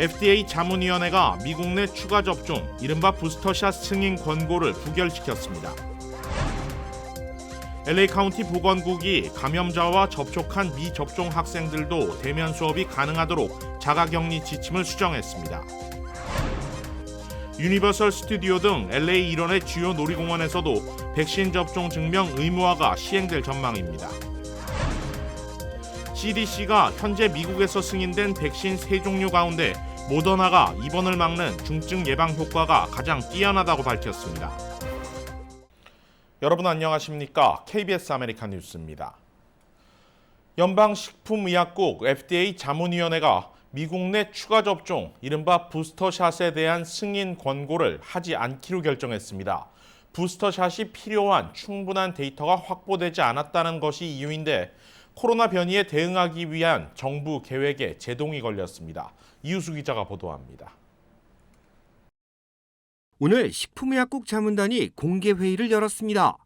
FDA 자문위원회가 미국 내 추가 접종, 이른바 부스터샷 승인 권고를 부결시켰습니다. LA 카운티 보건국이 감염자와 접촉한 미접종 학생들도 대면 수업이 가능하도록 자가격리 지침을 수정했습니다. 유니버설 스튜디오 등 LA 일원의 주요 놀이공원에서도 백신 접종 증명 의무화가 시행될 전망입니다. CDC가 현재 미국에서 승인된 백신 3종류 가운데 모더나가 입원을 막는 중증 예방 효과가 가장 뛰어나다고 밝혔습니다. 여러분 안녕하십니까? KBS 아메리칸 뉴스입니다. 연방식품의약국 FDA 자문위원회가 미국 내 추가 접종, 이른바 부스터샷에 대한 승인 권고를 하지 않기로 결정했습니다. 부스터샷이 필요한 충분한 데이터가 확보되지 않았다는 것이 이유인데 코로나 변이에 대응하기 위한 정부 계획에 제동이 걸렸습니다. 이우수 기자가 보도합니다. 오늘 식품의약국 자문단이 공개회의를 열었습니다.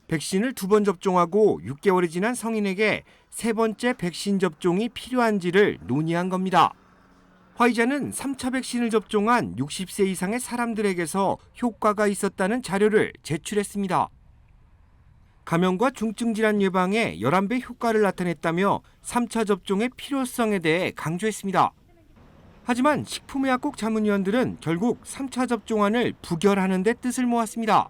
백신을 2번 접종하고 6개월이 지난 성인에게 3번째 백신 접종이 필요한지를 논의한 겁니다. 화이자는 3차 백신을 접종한 60세 이상의 사람들에게서 효과가 있었다는 자료를 제출했습니다. 감염과 중증 질환 예방에 11배 효과를 나타냈다며 3차 접종의 필요성에 대해 강조했습니다. 하지만 식품의약국 자문위원들은 결국 3차 접종안을 부결하는 데 뜻을 모았습니다.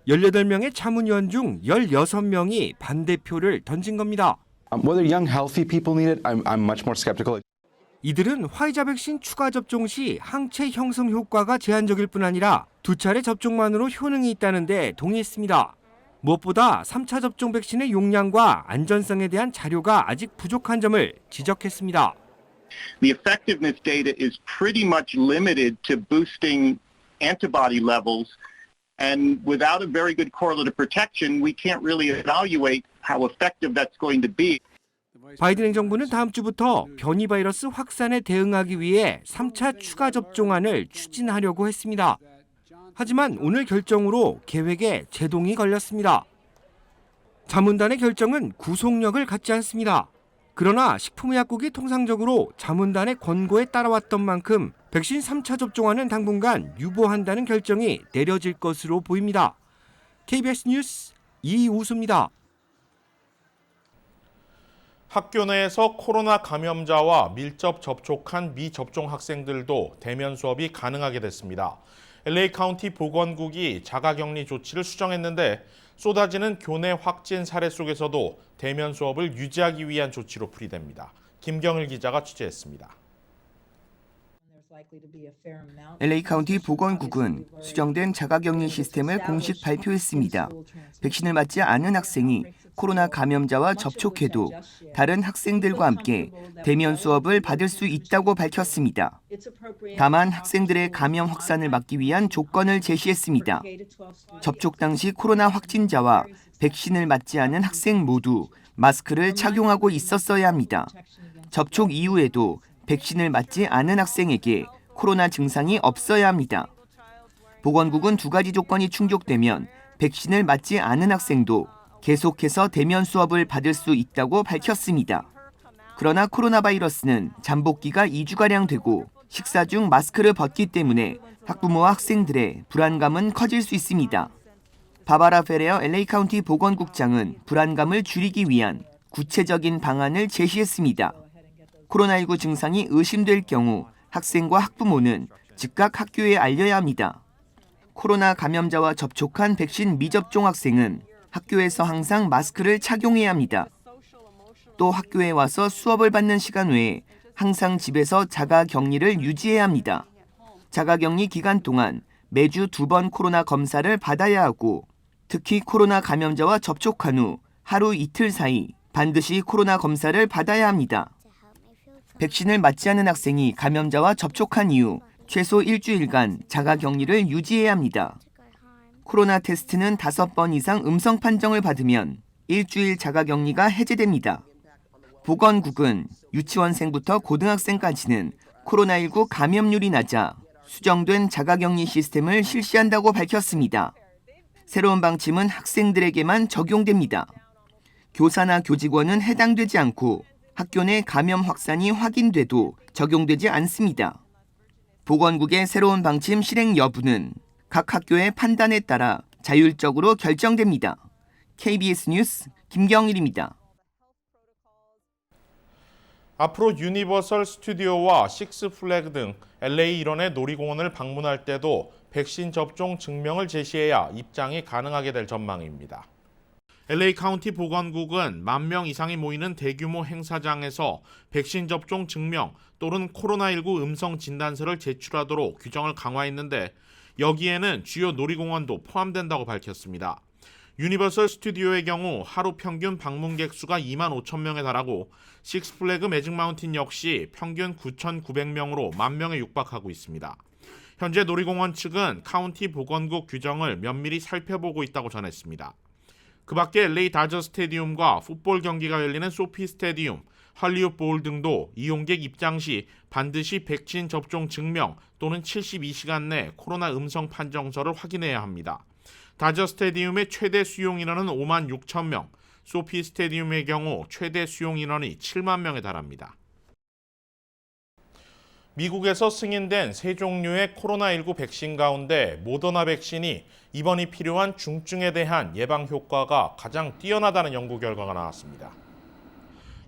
18명의 자문위원 중 16명이 반대표를 던진 겁니다. Whether young, healthy people need it, I'm much more skeptical. 이들은 화이자 백신 추가 접종 시 항체 형성 효과가 제한적일 뿐 아니라 2차례 접종만으로 효능이 있다는 데 동의했습니다. 무엇보다 3차 접종 백신의 용량과 안전성에 대한 자료가 아직 부족한 점을 지적했습니다. The effectiveness data is pretty much limited to boosting antibody levels, and without a very good correlative protection, we can't really evaluate how effective that's going to be. 바이든 행정부는 다음 주부터 변이 바이러스 확산에 대응하기 위해 3차 추가 접종안을 추진하려고 했습니다. 하지만 오늘 결정으로 계획에 제동이 걸렸습니다. 자문단의 결정은 구속력을 갖지 않습니다. 그러나 식품의약국이 통상적으로 자문단의 권고에 따라왔던 만큼 백신 3차 접종안은 당분간 유보한다는 결정이 내려질 것으로 보입니다. KBS 뉴스 이우수입니다. 학교 내에서 코로나 감염자와 밀접 접촉한 미접종 학생들도 대면 수업이 가능하게 됐습니다. LA 카운티 보건국이 자가격리 조치를 수정했는데 쏟아지는 교내 확진 사례 속에서도 대면 수업을 유지하기 위한 조치로 풀이됩니다. 김경일 기자가 취재했습니다. LA 카운티 보건국은 수정된 자가격리 시스템을 공식 발표했습니다. 백신을 맞지 않은 학생이 코로나 감염자와 접촉해도 다른 학생들과 함께 대면 수업을 받을 수 있다고 밝혔습니다. 다만 학생들의 감염 확산을 막기 위한 조건을 제시했습니다. 접촉 당시 코로나 확진자와 백신을 맞지 않은 학생 모두 마스크를 착용하고 있었어야 합니다. 접촉 이후에도 백신을 맞지 않은 학생에게 코로나 증상이 없어야 합니다. 보건국은 2가지 조건이 충족되면 백신을 맞지 않은 학생도 계속해서 대면 수업을 받을 수 있다고 밝혔습니다. 그러나 코로나 바이러스는 잠복기가 2주가량 되고 식사 중 마스크를 벗기 때문에 학부모와 학생들의 불안감은 커질 수 있습니다. 바바라 페레어 LA 카운티 보건국장은 불안감을 줄이기 위한 구체적인 방안을 제시했습니다. 코로나19 증상이 의심될 경우 학생과 학부모는 즉각 학교에 알려야 합니다. 코로나 감염자와 접촉한 백신 미접종 학생은 학교에서 항상 마스크를 착용해야 합니다. 또 학교에 와서 수업을 받는 시간 외에 항상 집에서 자가격리를 유지해야 합니다. 자가격리 기간 동안 매주 2번 코로나 검사를 받아야 하고 특히 코로나 감염자와 접촉한 후 하루 이틀 사이 반드시 코로나 검사를 받아야 합니다. 백신을 맞지 않은 학생이 감염자와 접촉한 이후 최소 일주일간 자가격리를 유지해야 합니다. 코로나 테스트는 5번 이상 음성 판정을 받으면 일주일 자가격리가 해제됩니다. 보건국은 유치원생부터 고등학생까지는 코로나19 감염률이 낮아 수정된 자가격리 시스템을 실시한다고 밝혔습니다. 새로운 방침은 학생들에게만 적용됩니다. 교사나 교직원은 해당되지 않고 학교 내 감염 확산이 확인돼도 적용되지 않습니다. 보건국의 새로운 방침 실행 여부는 각 학교의 판단에 따라 자율적으로 결정됩니다. KBS 뉴스 김경일입니다. 앞으로 유니버설 스튜디오와 식스플래그 등 LA 일원의 놀이공원을 방문할 때도 백신 접종 증명을 제시해야 입장이 가능하게 될 전망입니다. LA 카운티 보건국은 10,000명 이상이 모이는 대규모 행사장에서 백신 접종 증명 또는 코로나19 음성 진단서를 제출하도록 규정을 강화했는데 여기에는 주요 놀이공원도 포함된다고 밝혔습니다. 유니버설 스튜디오의 경우 하루 평균 방문객 수가 25,000명에 달하고 식스플래그 매직 마운틴 역시 평균 9,900명으로 10,000명에 육박하고 있습니다. 현재 놀이공원 측은 카운티 보건국 규정을 면밀히 살펴보고 있다고 전했습니다. 그 밖에 LA 다저 스테디움과 풋볼 경기가 열리는 소피 스테디움, 할리우드 볼 등도 이용객 입장 시 반드시 백신 접종 증명 또는 72시간 내 코로나 음성 판정서를 확인해야 합니다. 다저 스테디움의 최대 수용 인원은 56,000명, 소피 스테디움의 경우 최대 수용 인원이 7만 명에 달합니다. 미국에서 승인된 세 종류의 코로나19 백신 가운데 모더나 백신이 입원이 필요한 중증에 대한 예방 효과가 가장 뛰어나다는 연구 결과가 나왔습니다.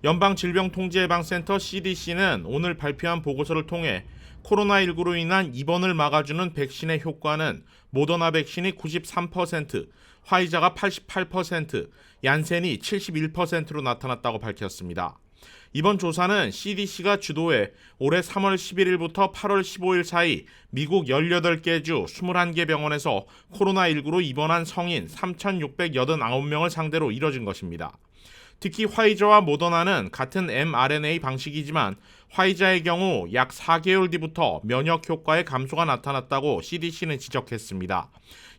연방질병통제예방센터 CDC는 오늘 발표한 보고서를 통해 코로나19로 인한 입원을 막아주는 백신의 효과는 모더나 백신이 93%, 화이자가 88%, 얀센이 71%로 나타났다고 밝혔습니다. 이번 조사는 CDC가 주도해 올해 3월 11일부터 8월 15일 사이 미국 18개 주 21개 병원에서 코로나19로 입원한 성인 3,689명을 상대로 이뤄진 것입니다. 특히 화이자와 모더나는 같은 mRNA 방식이지만 화이자의 경우 약 4개월 뒤부터 면역 효과의 감소가 나타났다고 CDC는 지적했습니다.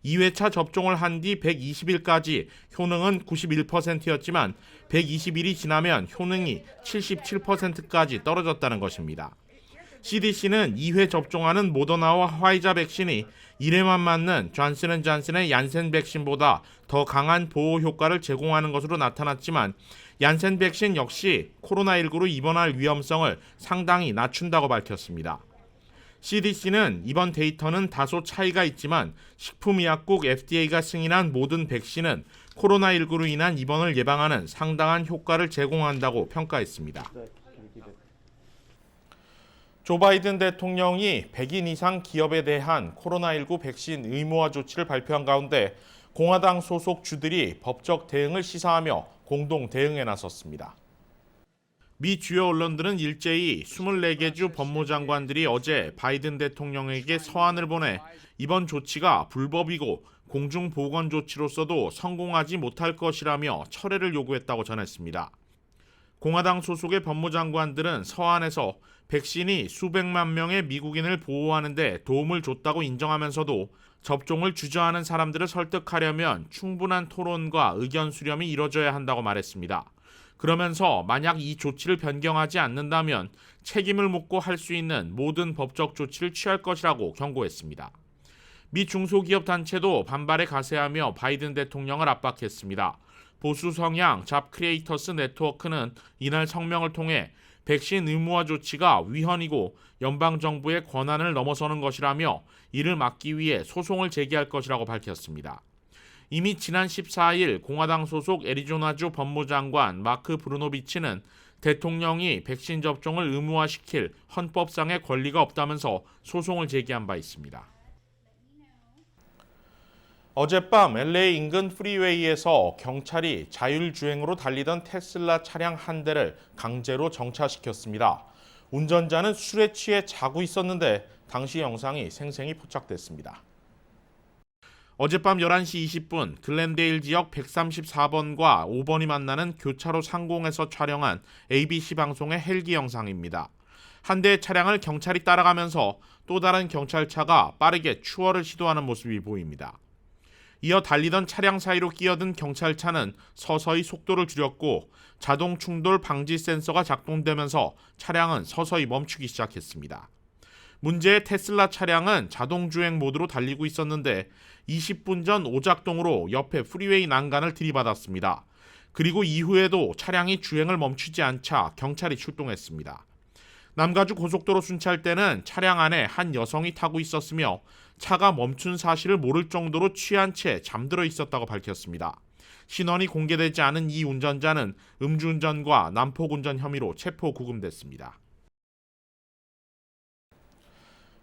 2회차 접종을 한 뒤 120일까지 효능은 91%였지만 120일이 지나면 효능이 77%까지 떨어졌다는 것입니다. CDC는 2회 접종하는 모더나와 화이자 백신이 1회만 맞는 존슨앤존슨의 얀센 백신보다 더 강한 보호 효과를 제공하는 것으로 나타났지만 얀센 백신 역시 코로나19로 입원할 위험성을 상당히 낮춘다고 밝혔습니다. CDC는 이번 데이터는 다소 차이가 있지만 식품의약국 FDA가 승인한 모든 백신은 코로나19로 인한 입원을 예방하는 상당한 효과를 제공한다고 평가했습니다. 조 바이든 대통령이 100인 이상 기업에 대한 코로나19 백신 의무화 조치를 발표한 가운데 공화당 소속 주들이 법적 대응을 시사하며 공동 대응에 나섰습니다. 미 주요 언론들은 일제히 24개 주 법무장관들이 어제 바이든 대통령에게 서한을 보내 이번 조치가 불법이고 공중보건 조치로서도 성공하지 못할 것이라며 철회를 요구했다고 전했습니다. 공화당 소속의 법무장관들은 서한에서 백신이 수백만 명의 미국인을 보호하는 데 도움을 줬다고 인정하면서도 접종을 주저하는 사람들을 설득하려면 충분한 토론과 의견 수렴이 이뤄져야 한다고 말했습니다. 그러면서 만약 이 조치를 변경하지 않는다면 책임을 묻고 할 수 있는 모든 법적 조치를 취할 것이라고 경고했습니다. 미 중소기업 단체도 반발에 가세하며 바이든 대통령을 압박했습니다. 보수 성향 잡 크리에이터스 네트워크는 이날 성명을 통해 백신 의무화 조치가 위헌이고 연방정부의 권한을 넘어서는 것이라며 이를 막기 위해 소송을 제기할 것이라고 밝혔습니다. 이미 지난 14일 공화당 소속 애리조나주 법무장관 마크 브루노비치는 대통령이 백신 접종을 의무화시킬 헌법상의 권리가 없다면서 소송을 제기한 바 있습니다. 어젯밤 LA 인근 프리웨이에서 경찰이 자율주행으로 달리던 테슬라 차량 한 대를 강제로 정차시켰습니다. 운전자는 술에 취해 자고 있었는데 당시 영상이 생생히 포착됐습니다. 어젯밤 11시 20분 글렌데일 지역 134번과 5번이 만나는 교차로 상공에서 촬영한 ABC 방송의 헬기 영상입니다. 한 대의 차량을 경찰이 따라가면서 또 다른 경찰차가 빠르게 추월을 시도하는 모습이 보입니다. 이어 달리던 차량 사이로 끼어든 경찰차는 서서히 속도를 줄였고 자동 충돌 방지 센서가 작동되면서 차량은 서서히 멈추기 시작했습니다. 문제의 테슬라 차량은 자동주행 모드로 달리고 있었는데 20분 전 오작동으로 옆에 프리웨이 난간을 들이받았습니다. 그리고 이후에도 차량이 주행을 멈추지 않자 경찰이 출동했습니다. 남가주 고속도로 순찰 때는 차량 안에 한 여성이 타고 있었으며 차가 멈춘 사실을 모를 정도로 취한 채 잠들어 있었다고 밝혔습니다. 신원이 공개되지 않은 이 운전자는 음주운전과 난폭운전 혐의로 체포 구금됐습니다.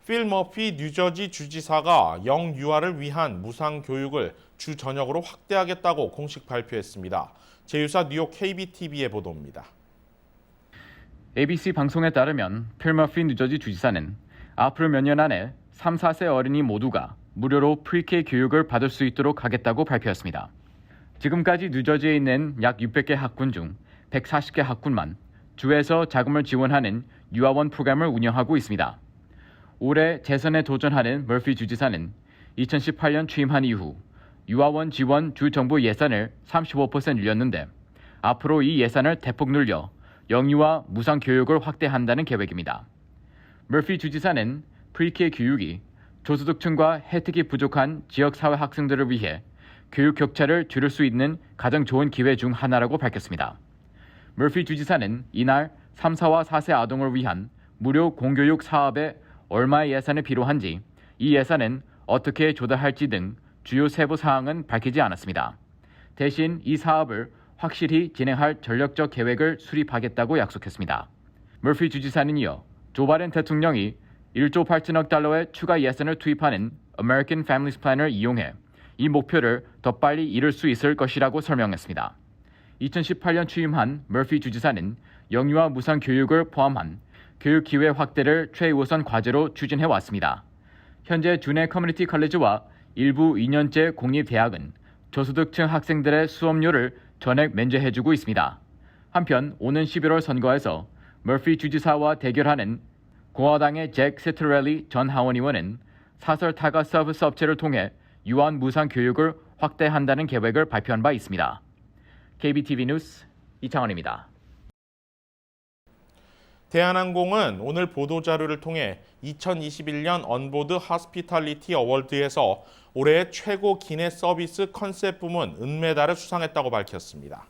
필 머피 뉴저지 주지사가 영유아를 위한 무상교육을 주 전역으로 확대하겠다고 공식 발표했습니다. 제휴사 뉴욕 KBTV의 보도입니다. ABC 방송에 따르면 필 머피 뉴저지 주지사는 앞으로 몇 년 안에 3, 4세 어린이 모두가 무료로 프리K 교육을 받을 수 있도록 하겠다고 발표했습니다. 지금까지 뉴저지에 있는 약 600개 학군 중 140개 학군만 주에서 자금을 지원하는 유아원 프로그램을 운영하고 있습니다. 올해 재선에 도전하는 머피 주지사는 2018년 취임한 이후 유아원 지원 주 정부 예산을 35% 늘렸는데 앞으로 이 예산을 대폭 늘려 영유아 무상 교육을 확대한다는 계획입니다. 머피 주지사는 프리K 교육이 저소득층과 혜택이 부족한 지역사회 학생들을 위해 교육 격차를 줄일 수 있는 가장 좋은 기회 중 하나라고 밝혔습니다. 머피 주지사는 이날 3, 4와 4세 아동을 위한 무료 공교육 사업에 얼마의 예산이 필요한지, 이 예산은 어떻게 조달할지 등 주요 세부 사항은 밝히지 않았습니다. 대신 이 사업을 확실히 진행할 전략적 계획을 수립하겠다고 약속했습니다. 머피 주지사는 이어 조 바이든 대통령이 1조 8천억 달러의 추가 예산을 투입하는 American Families Plan을 이용해 이 목표를 더 빨리 이룰 수 있을 것이라고 설명했습니다. 2018년 취임한 머피 주지사는 영유아 무상 교육을 포함한 교육 기회 확대를 최우선 과제로 추진해 왔습니다. 현재 주내 커뮤니티 컬리지와 일부 2년제 공립대학은 저소득층 학생들의 수업료를 전액 면제해주고 있습니다. 한편 오는 11월 선거에서 머피 주지사와 대결하는 공화당의 잭 세트렐리 전 하원의원은 사설 타가 서비스 업체를 통해 유아원 무상 교육을 확대한다는 계획을 발표한 바 있습니다. KBTV 뉴스 이창원입니다. 대한항공은 오늘 보도자료를 통해 2021년 언보드 하스피탈리티 어워드에서 올해의 최고 기내 서비스 컨셉 부문 은메달을 수상했다고 밝혔습니다.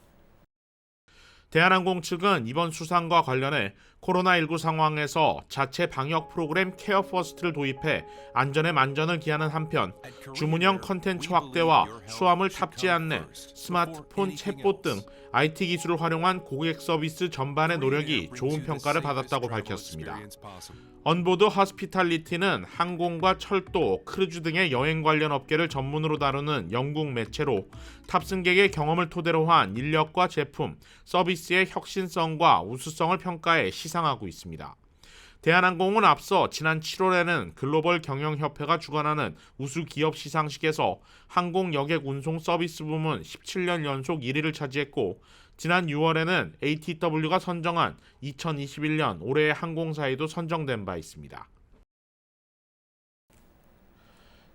대한항공 측은 이번 수상과 관련해 코로나19 상황에서 자체 방역 프로그램 케어 퍼스트를 도입해 안전에 만전을 기하는 한편 주문형 컨텐츠 확대와 수화물 탑재 안내, 스마트폰 챗봇 등 IT 기술을 활용한 고객 서비스 전반의 노력이 좋은 평가를 받았다고 밝혔습니다. 언보드 허스피탈리티는 항공과 철도, 크루즈 등의 여행 관련 업계를 전문으로 다루는 영국 매체로 탑승객의 경험을 토대로 한 인력과 제품, 서비스의 혁신성과 우수성을 평가해 시상하고 있습니다. 대한항공은 앞서 지난 7월에는 글로벌 경영협회가 주관하는 우수기업 시상식에서 항공 여객 운송 서비스 부문 17년 연속 1위를 차지했고 지난 6월에는 ATW가 선정한 2021년 올해의 항공사에도 선정된 바 있습니다.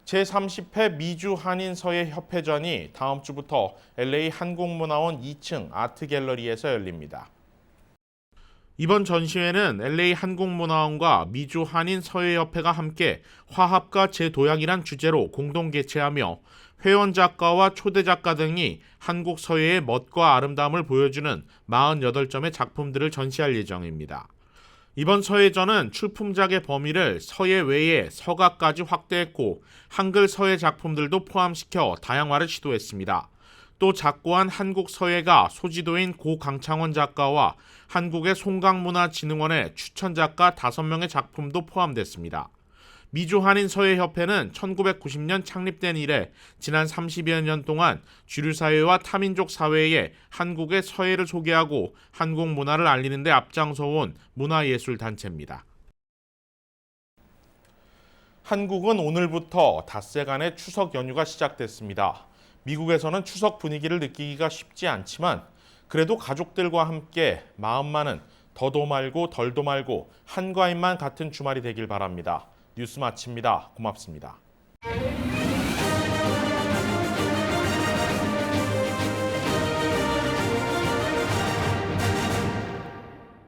제30회 미주 한인 서예 협회전이 다음 주부터 LA 항공문화원 2층 아트갤러리에서 열립니다. 이번 전시회는 LA 항공문화원과 미주 한인 서예협회가 함께 화합과 재도약이란 주제로 공동 개최하며 회원 작가와 초대 작가 등이 한국 서예의 멋과 아름다움을 보여주는 48점의 작품들을 전시할 예정입니다. 이번 서예전은 출품작의 범위를 서예 외에 서가까지 확대했고 한글 서예 작품들도 포함시켜 다양화를 시도했습니다. 또 작고한 한국 서예가 소지도인 고 강창원 작가와 한국의 송강문화진흥원의 추천 작가 5명의 작품도 포함됐습니다. 미주 한인 서예협회는 1990년 창립된 이래 지난 30여 년 동안 주류 사회와 타민족 사회에 한국의 서예를 소개하고 한국 문화를 알리는 데 앞장서온 문화예술 단체입니다. 한국은 오늘부터 닷새간의 추석 연휴가 시작됐습니다. 미국에서는 추석 분위기를 느끼기가 쉽지 않지만 그래도 가족들과 함께 마음만은 더도 말고 덜도 말고 한과인만 같은 주말이 되길 바랍니다. 뉴스 마칩니다. 고맙습니다.